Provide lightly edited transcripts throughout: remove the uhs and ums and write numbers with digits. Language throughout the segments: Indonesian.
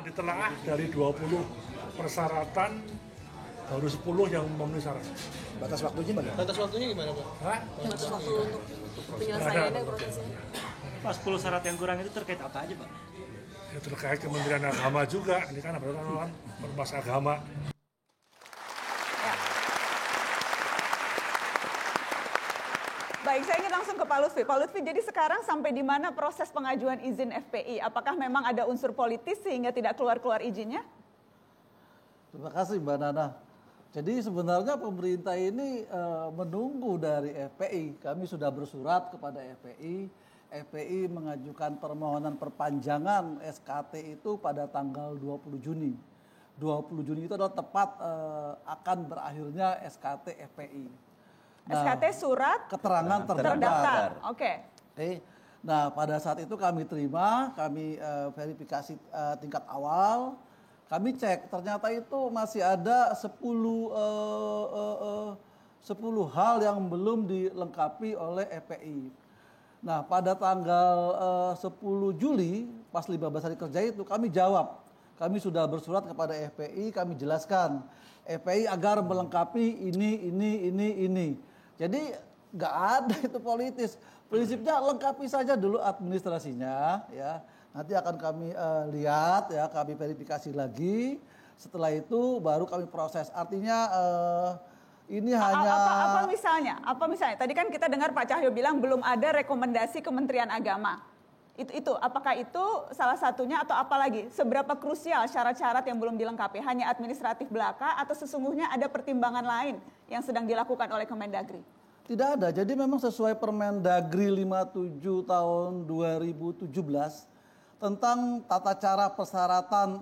ditelaah dari 20 persyaratan baru 10 yang memenuhi syarat. Batas waktunya bagaimana? Batas waktunya gimana, Pak? Hah? Batas waktu untuk penyelesaiannya prosesnya. Pas 10 syarat yang kurang itu terkait apa aja, Pak? Ya, terkait Kementerian Agama juga. Ini kan Ormas agama. Baik, saya ingin langsung ke Pak Lutfi. Pak Lutfi, jadi sekarang sampai di mana proses pengajuan izin FPI? Apakah memang ada unsur politis sehingga tidak keluar-keluar izinnya? Terima kasih Mbak Nana. Jadi sebenarnya pemerintah ini menunggu dari FPI. Kami sudah bersurat kepada FPI. FPI mengajukan permohonan perpanjangan SKT itu pada tanggal 20 Juni. 20 Juni itu adalah tepat akan berakhirnya SKT FPI. Nah, SKT surat keterangan terdaftar. Oke. Nah, pada saat itu kami terima, kami verifikasi tingkat awal. Kami cek, ternyata itu masih ada 10 hal yang belum dilengkapi oleh FPI. Nah, pada tanggal 10 Juli, pas 15 hari kerja itu, kami jawab. Kami sudah bersurat kepada FPI, kami jelaskan. FPI agar melengkapi ini. Jadi nggak ada itu politis. Prinsipnya lengkapi saja dulu administrasinya, ya. Nanti akan kami lihat, ya, kami verifikasi lagi. Setelah itu baru kami proses. Artinya ini hanya apa misalnya? Apa misalnya? Tadi kan kita dengar Pak Cahyo bilang belum ada rekomendasi Kementerian Agama. Itu apakah itu salah satunya atau apa lagi? Seberapa krusial syarat-syarat yang belum dilengkapi? Hanya administratif belaka atau sesungguhnya ada pertimbangan lain yang sedang dilakukan oleh Kemendagri? tidak ada. Jadi memang sesuai Permendagri 57 tahun 2017 tentang tata cara persyaratan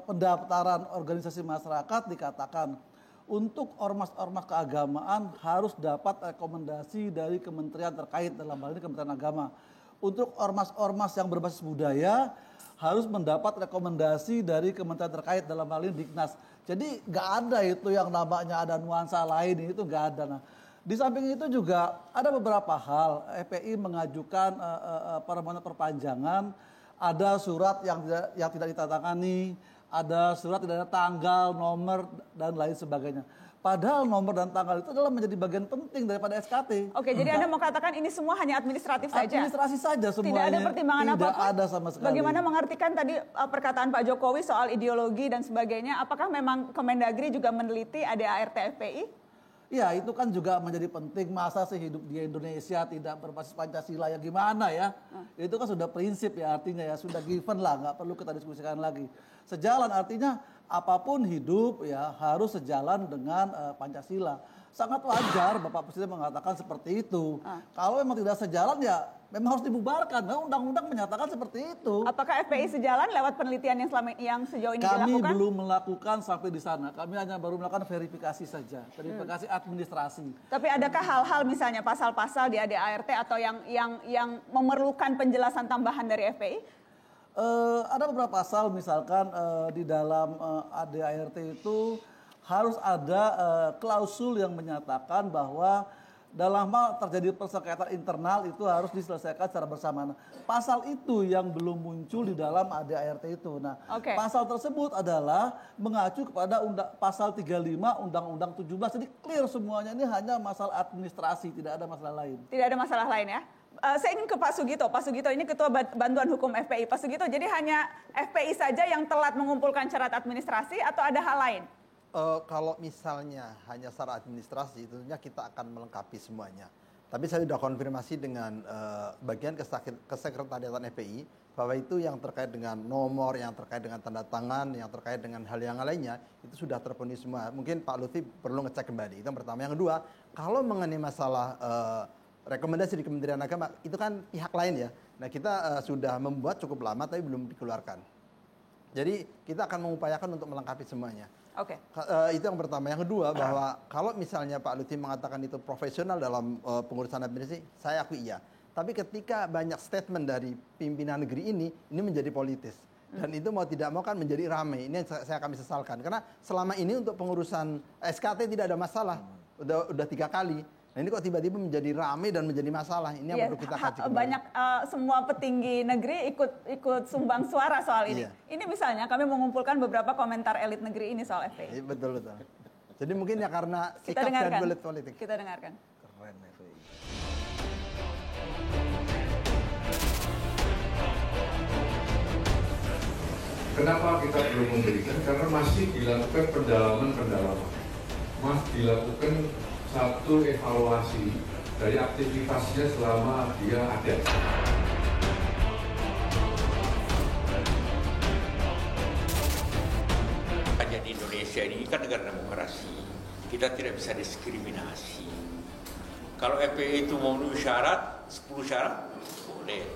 pendaftaran organisasi masyarakat dikatakan untuk ormas-ormas keagamaan harus dapat rekomendasi dari kementerian terkait, dalam hal ini Kementerian Agama. Untuk ormas-ormas yang berbasis budaya harus mendapat rekomendasi dari kementerian terkait, dalam hal ini Diknas. Jadi nggak ada itu yang namanya ada nuansa lain, itu nggak ada. Nah, di samping itu juga ada beberapa hal. FPI mengajukan permohonan perpanjangan, ada surat yang tidak ditandatangani, ada surat tidak ada tanggal, nomor, dan lain sebagainya. Padahal nomor dan tanggal itu adalah menjadi bagian penting daripada SKT. Oke, jadi Anda mau katakan ini semua hanya administratif saja? Administrasi saja semuanya. Tidak ada pertimbangan apapun? Tidak ada sama sekali. Bagaimana mengartikan tadi perkataan Pak Jokowi soal ideologi dan sebagainya? Apakah memang Kemendagri juga meneliti ADART FPI? Ya, itu kan juga menjadi penting. Masa sih hidup di Indonesia tidak berbasis Pancasila, ya gimana ya? Itu kan sudah prinsip ya, artinya ya sudah given lah, nggak perlu kita diskusikan lagi. Sejalan artinya apapun hidup ya harus sejalan dengan Pancasila. Sangat wajar Bapak Presiden mengatakan seperti itu. Kalau memang tidak sejalan ya memang harus dibubarkan. Nah, undang-undang menyatakan seperti itu. Apakah FPI sejalan lewat penelitian yang sejauh ini Kami dilakukan? belum melakukan sampai di sana. Kami hanya baru melakukan verifikasi saja, verifikasi administrasi. Tapi adakah hal-hal misalnya pasal-pasal di ADART atau yang memerlukan penjelasan tambahan dari FPI? Ada beberapa pasal, misalkan di dalam ADART itu harus ada klausul yang menyatakan bahwa dalam hal terjadi persengketaan internal itu harus diselesaikan secara bersama. Nah, pasal itu yang belum muncul di dalam ADART itu. Nah, pasal tersebut adalah mengacu kepada pasal 35 Undang-Undang 17. Jadi clear semuanya, ini hanya masalah administrasi, tidak ada masalah lain. Tidak ada masalah lain ya? Saya ingin ke Pak Sugito. Pak Sugito ini Ketua Bantuan Hukum FPI. Pak Sugito, jadi hanya FPI saja yang telat mengumpulkan syarat administrasi atau ada hal lain? Kalau misalnya hanya secara administrasi, tentunya kita akan melengkapi semuanya. Tapi saya sudah konfirmasi dengan bagian kesekretariatan FPI bahwa itu yang terkait dengan nomor, yang terkait dengan tanda tangan, yang terkait dengan hal yang lainnya itu sudah terpenuhi semua. Mungkin Pak Lutfi perlu ngecek kembali. Itu yang pertama. Yang kedua, kalau mengenai masalah rekomendasi di Kementerian Agama itu kan pihak lain ya. Nah, kita sudah membuat cukup lama tapi belum dikeluarkan. Jadi kita akan mengupayakan untuk melengkapi semuanya. Oke. Itu yang pertama. Yang kedua, bahwa kalau misalnya Pak Lutfi mengatakan itu profesional dalam pengurusan administrasi, saya akui iya. Tapi ketika banyak statement dari pimpinan negeri ini menjadi politis. Dan itu mau tidak mau kan menjadi ramai. Ini yang saya kami sesalkan. Karena selama ini untuk pengurusan SKT tidak ada masalah. Udah 3 kali. Nah ini kok tiba-tiba menjadi rame dan menjadi masalah. Ini yang Iya, perlu kita kaji kembali. banyak semua petinggi negeri ikut sumbang suara soal ini. Iya. Ini misalnya kami mengumpulkan beberapa komentar elit negeri ini soal FPI. Betul. Jadi mungkin ya karena Kita sikap dan dengarkan. belit politik. Kita dengarkan. Keren FPI. Kenapa kita belum memberikan? Karena masih dilakukan pendalaman-pendalaman. Masih dilakukan satu evaluasi dari aktivitasnya selama dia ada. Di Indonesia ini kan negara demokrasi, kita tidak bisa diskriminasi. Kalau FPI itu memenuhi syarat, 10 syarat, boleh.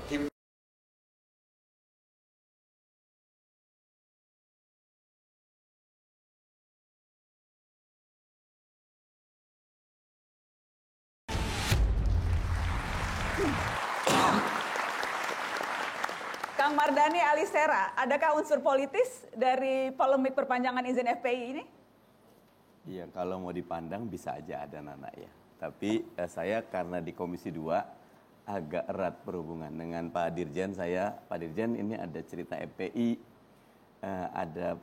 Kang Mardhani Alisera, adakah unsur politis dari polemik perpanjangan izin FPI ini? Iya, kalau mau dipandang bisa aja ada Nana ya. Tapi saya karena di Komisi 2 agak erat berhubungan dengan Pak Dirjen saya. Pak Dirjen ini ada cerita FPI, ada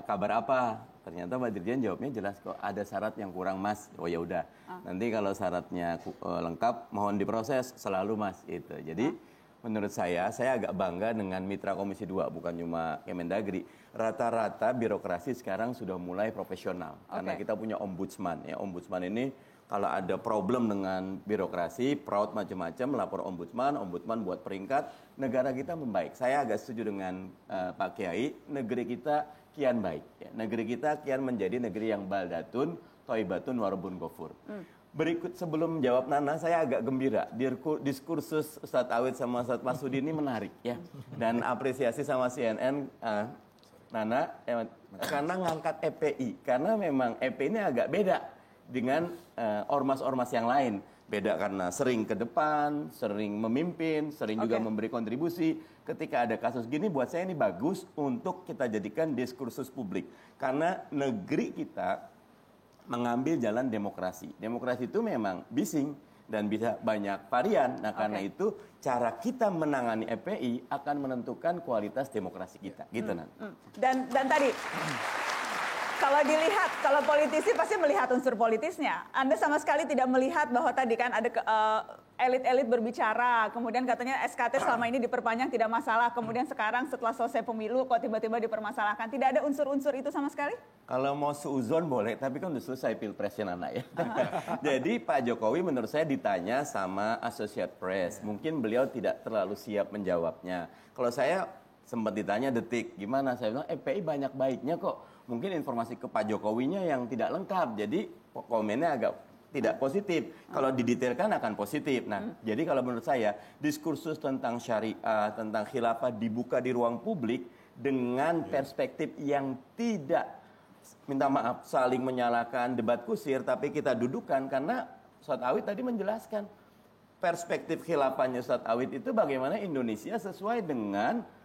kabar apa? Ternyata Pak Dirjen jawabnya jelas kok, ada syarat yang kurang Mas. Oh ya udah. Nanti kalau syaratnya lengkap mohon diproses selalu Mas itu. Jadi menurut saya agak bangga dengan mitra Komisi 2, bukan cuma Kemendagri. Rata-rata birokrasi sekarang sudah mulai profesional. Karena kita punya ombudsman. Ya, ombudsman ini kalau ada problem dengan birokrasi, fraud macam-macam, lapor ombudsman buat peringkat, negara kita membaik. Saya agak setuju dengan Pak Kiai, negeri kita kian baik. Ya, negeri kita kian menjadi negeri yang baldatun, toibatun, warubun gofur. Berikut sebelum jawab Nana, saya agak gembira. Diskursus Ustadz Awid sama Ustadz Masudi ini menarik ya. Dan apresiasi sama CNN, Nana, karena ngangkat EPI. Karena memang EPI ini agak beda dengan ormas-ormas yang lain. Beda karena sering ke depan, sering memimpin, sering juga memberi kontribusi. Ketika ada kasus gini, buat saya ini bagus untuk kita jadikan diskursus publik. Karena negeri kita mengambil jalan demokrasi. Demokrasi itu memang bising dan bisa banyak varian. Nah, karena itu cara kita menangani FPI akan menentukan kualitas demokrasi kita. Gitu, Nan. Dan tadi kalau dilihat, kalau politisi pasti melihat unsur politisnya. Anda sama sekali tidak melihat bahwa tadi kan ada elit-elit berbicara, kemudian katanya SKT selama ini diperpanjang tidak masalah, kemudian sekarang setelah selesai pemilu kok tiba-tiba dipermasalahkan. Tidak ada unsur-unsur itu sama sekali? Kalau mau seuzon boleh, tapi kan udah selesai pilpresnya Nana ya. Jadi Pak Jokowi menurut saya ditanya sama Associated Press, mungkin beliau tidak terlalu siap menjawabnya. Kalau saya sempat ditanya Detik, gimana? Saya bilang FPI banyak baiknya kok. Mungkin informasi ke Pak Jokowinya yang tidak lengkap, jadi komennya agak tidak positif. Kalau didetailkan akan positif. Nah, jadi kalau menurut saya diskursus tentang syariah, tentang khilafah dibuka di ruang publik dengan perspektif yang tidak, minta maaf, saling menyalahkan, debat kusir, tapi kita dudukan karena Ustadz Awid tadi menjelaskan perspektif khilafahnya Ustadz Awid itu bagaimana Indonesia sesuai dengan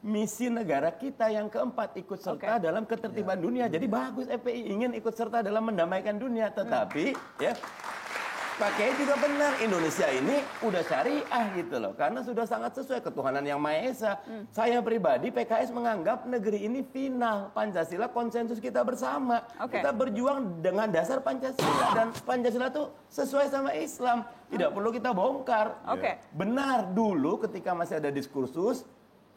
misi negara kita yang keempat, ikut serta dalam ketertiban dunia. Jadi bagus FPI ingin ikut serta dalam mendamaikan dunia, tetapi ya Pak Kiai juga benar, Indonesia ini udah syariah gitu loh, karena sudah sangat sesuai ketuhanan yang Maha Esa. Saya pribadi PKS menganggap negeri ini final, Pancasila konsensus kita bersama. Kita berjuang dengan dasar Pancasila dan Pancasila itu sesuai sama Islam, tidak perlu kita bongkar. Benar dulu ketika masih ada diskursus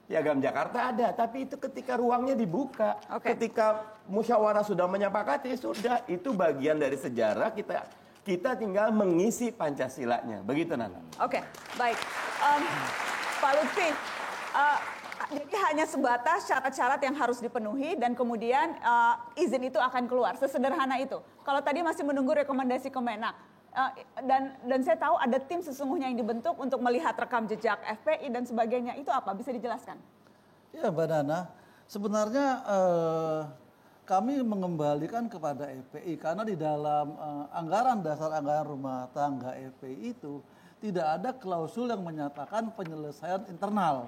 Piagam Jakarta ada, tapi itu ketika ruangnya dibuka, ketika musyawarah sudah menyepakati, sudah itu bagian dari sejarah kita tinggal mengisi Pancasilanya, begitu Nana. Baik, Pak Lutfi, jadi hanya sebatas syarat-syarat yang harus dipenuhi dan kemudian izin itu akan keluar, sesederhana itu. Kalau tadi masih menunggu rekomendasi Kemenak. Dan saya tahu ada tim sesungguhnya yang dibentuk untuk melihat rekam jejak FPI dan sebagainya. Itu apa? Bisa dijelaskan? Ya Mbak Nana, sebenarnya kami mengembalikan kepada FPI karena di dalam anggaran dasar anggaran rumah tangga FPI itu tidak ada klausul yang menyatakan penyelesaian internal.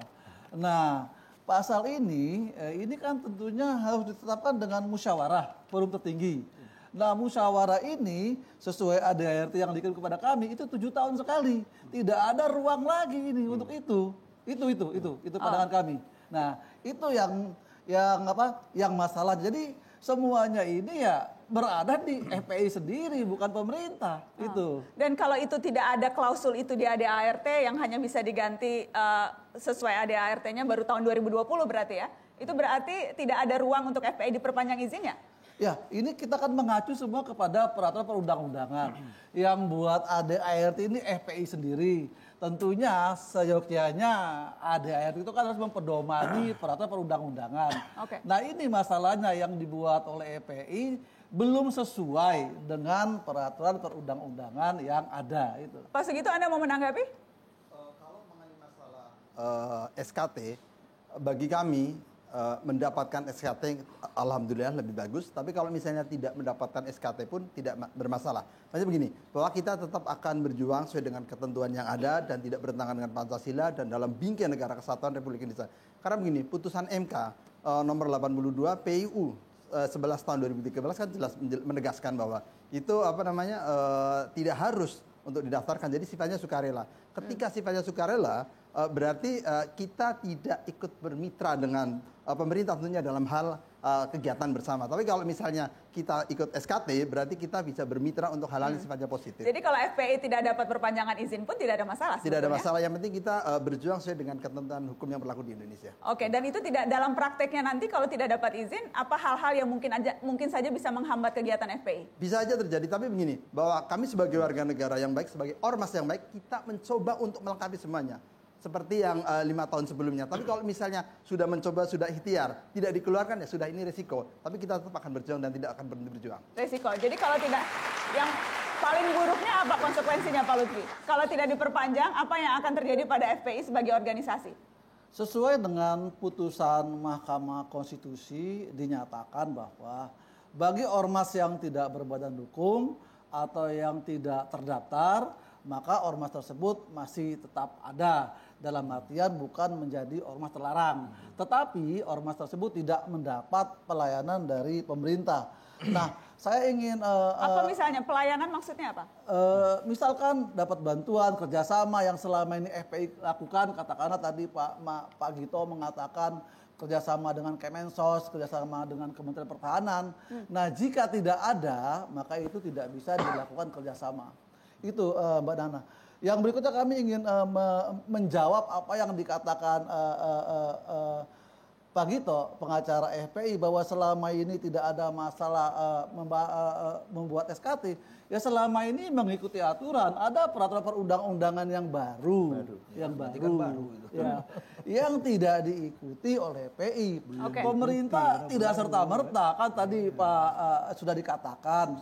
Nah, pasal ini kan tentunya harus ditetapkan dengan musyawarah forum tertinggi. Nah, musyawarah ini sesuai ADART yang dikirim kepada kami itu 7 tahun sekali. Tidak ada ruang lagi ini untuk itu. Itu pandangan kami. Nah, itu yang masalah. Jadi semuanya ini ya berada di FPI sendiri, bukan pemerintah. Itu. Dan kalau itu tidak ada klausul itu di ADART yang hanya bisa diganti sesuai ADART-nya baru tahun 2020 berarti ya? Itu berarti tidak ada ruang untuk FPI diperpanjang izinnya? Ya, ini kita kan mengacu semua kepada peraturan perundang-undangan. Yang buat ADART ini FPI sendiri. Tentunya seyogyanya ADART itu kan harus mempedomani peraturan perundang-undangan. Oke. Nah, ini masalahnya yang dibuat oleh FPI belum sesuai dengan peraturan perundang-undangan yang ada itu. Pak Sugito, Anda mau menanggapi? Kalau mengenai masalah SKT, bagi kami mendapatkan SKT alhamdulillah lebih bagus, tapi kalau misalnya tidak mendapatkan SKT pun tidak bermasalah. Maksudnya begini, bahwa kita tetap akan berjuang sesuai dengan ketentuan yang ada dan tidak bertentangan dengan Pancasila dan dalam bingkai Negara Kesatuan Republik Indonesia. Karena begini, putusan MK nomor 82 PIU 11 tahun 2013 kan jelas menegaskan bahwa itu tidak harus untuk didaftarkan, jadi sifatnya sukarela. Ketika sifatnya sukarela, berarti kita tidak ikut bermitra dengan pemerintah tentunya dalam hal kegiatan bersama. Tapi kalau misalnya kita ikut SKT, berarti kita bisa bermitra untuk hal-hal yang sifatnya positif. Jadi kalau FPI tidak dapat perpanjangan izin pun tidak ada masalah? Tidak ada masalah, yang penting kita berjuang sesuai dengan ketentuan hukum yang berlaku di Indonesia. Oke, dan itu tidak dalam prakteknya nanti kalau tidak dapat izin, apa hal-hal yang mungkin saja bisa menghambat kegiatan FPI? Bisa aja terjadi, tapi begini, bahwa kami sebagai warga negara yang baik, sebagai ormas yang baik, kita mencoba untuk melengkapi semuanya. Seperti yang 5 tahun sebelumnya. Tapi kalau misalnya sudah mencoba, sudah ikhtiar, tidak dikeluarkan, ya sudah, ini resiko. Tapi kita tetap akan berjuang dan tidak akan berhenti berjuang. Resiko. Jadi kalau tidak, yang paling buruknya apa konsekuensinya Pak Lutfi? Kalau tidak diperpanjang, apa yang akan terjadi pada FPI sebagai organisasi? Sesuai dengan putusan Mahkamah Konstitusi dinyatakan bahwa bagi ormas yang tidak berbadan hukum atau yang tidak terdaftar, maka ormas tersebut masih tetap ada. Dalam artian bukan menjadi ormas terlarang. Tetapi ormas tersebut tidak mendapat pelayanan dari pemerintah. Nah, saya ingin... apa misalnya? Pelayanan maksudnya apa? Misalkan dapat bantuan, kerjasama yang selama ini FPI lakukan. Katakanlah tadi Pak Gito mengatakan kerjasama dengan Kemensos, kerjasama dengan Kementerian Pertahanan. Nah, jika tidak ada, maka itu tidak bisa dilakukan kerjasama. Itu Mbak Nana. Yang berikutnya kami ingin menjawab apa yang dikatakan Pak Gito, pengacara FPI, bahwa selama ini tidak ada masalah membuat SKT. Ya selama ini mengikuti aturan, ada peraturan perundang-undangan yang baru. Ya, yang tidak diikuti oleh FPI. Okay. Pemerintah tidak serta-merta, kan tadi Pak sudah dikatakan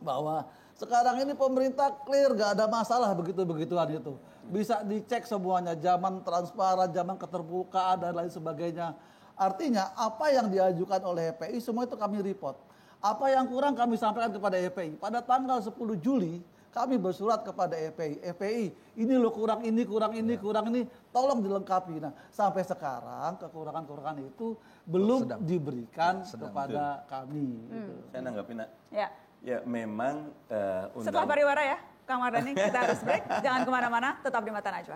bahwa sekarang ini pemerintah clear, gak ada masalah begitu-begituan itu. Bisa dicek semuanya, zaman transparan, zaman keterbukaan dan lain sebagainya. Artinya apa yang diajukan oleh FPI semua itu kami report. Apa yang kurang kami sampaikan kepada FPI. Pada tanggal 10 Juli kami bersurat kepada FPI. FPI, ini loh kurang ini, tolong dilengkapi. Nah, sampai sekarang kekurangan-kekurangan itu belum diberikan kepada kami. Gitu. Saya nanggapin, Nak. Ya. Ya memang Setelah pariwara ya, Kang Mardhani, kita harus break. Jangan kemana-mana, tetap di Mata Najwa.